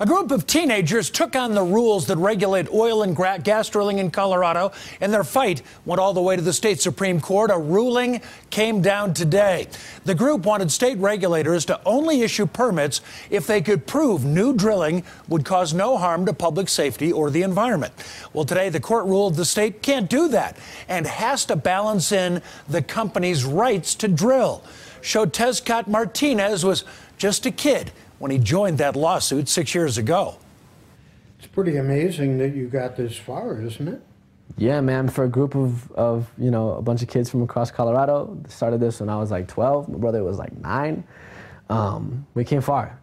A group of teenagers took on the rules that regulate oil and gas drilling in Colorado, and their fight went all the way to the state Supreme Court. A ruling came down today. The group wanted state regulators to only issue permits if they could prove new drilling would cause no harm to public safety or the environment. Well, today the court ruled the state can't do that and has to balance in the company's rights to drill. Shotezcott Martinez was just a kid when he joined that lawsuit 6 years ago. It's pretty amazing that you got this far, isn't it? Yeah, man, for a group of a bunch of kids from across Colorado, started this when I was like 12. My brother was like 9. We came far.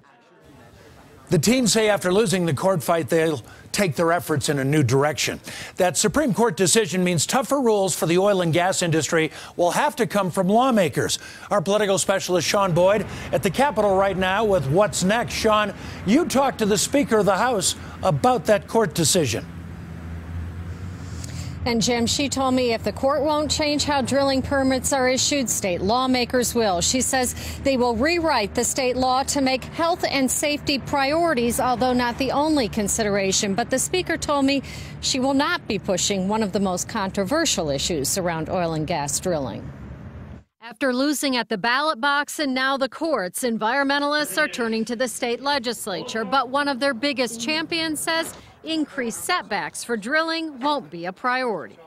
The teens say after losing the court fight, they'll take their efforts in a new direction. That Supreme Court decision means tougher rules for the oil and gas industry will have to come from lawmakers. Our political specialist, Sean Boyd, at the Capitol right now with what's next. Sean, you talked to the Speaker of the House about that court decision. And Jim, she told me if the court won't change how drilling permits are issued, state lawmakers will. She says they will rewrite the state law to make health and safety priorities, although not the only consideration. But the Speaker told me she will not be pushing one of the most controversial issues around oil and gas drilling. After losing at the ballot box and now the courts, environmentalists are turning to the state legislature. But one of their biggest champions says increased setbacks for drilling won't be a priority.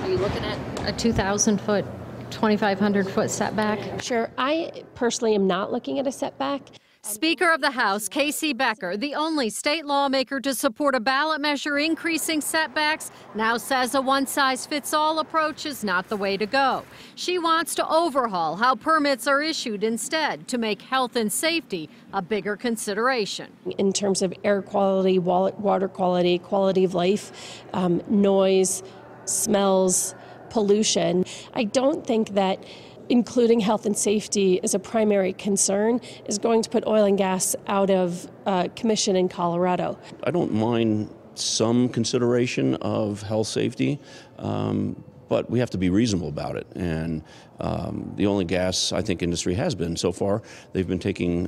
Are you looking at a 2,000-foot, 2,500-foot setback? Sure. I personally am not looking at a setback. Speaker of the House, Casey Becker, the only state lawmaker to support a ballot measure increasing setbacks, now says a one-size-fits-all approach is not the way to go. She wants to overhaul how permits are issued instead to make health and safety a bigger consideration. In terms of air quality, water quality, quality of life, noise, smells, pollution, I don't think that including health and safety as a primary concern is going to put oil and gas out of commission in Colorado. I don't mind some consideration of health safety, but we have to be reasonable about it. And the oil and gas, I think, industry has been so far. They've been taking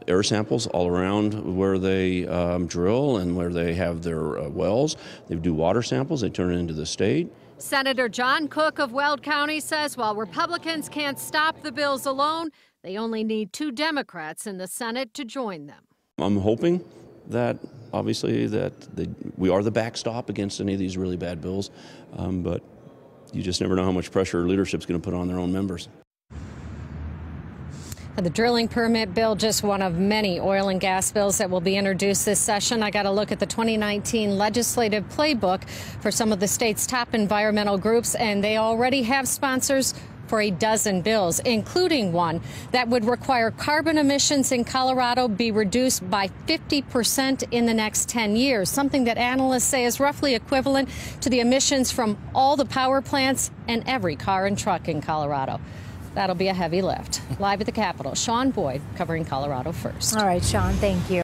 air samples all around where they drill and where they have their wells. They do water samples. They turn it into the state. Senator John Cook of Weld County says while Republicans can't stop the bills alone, they only need 2 Democrats in the Senate to join them. I'm hoping that, obviously, that we are the backstop against any of these really bad bills, but you just never know how much pressure leadership's going to put on their own members. The drilling permit bill, just one of many oil and gas bills that will be introduced this session. I got a look at the 2019 legislative playbook for some of the state's top environmental groups, and they already have sponsors for a dozen bills, including one that would require carbon emissions in Colorado be reduced by 50% in the next 10 years, something that analysts say is roughly equivalent to the emissions from all the power plants and every car and truck in Colorado. That'll be a heavy lift. Live at the Capitol, Sean Boyd covering Colorado First. All right, Sean, thank you.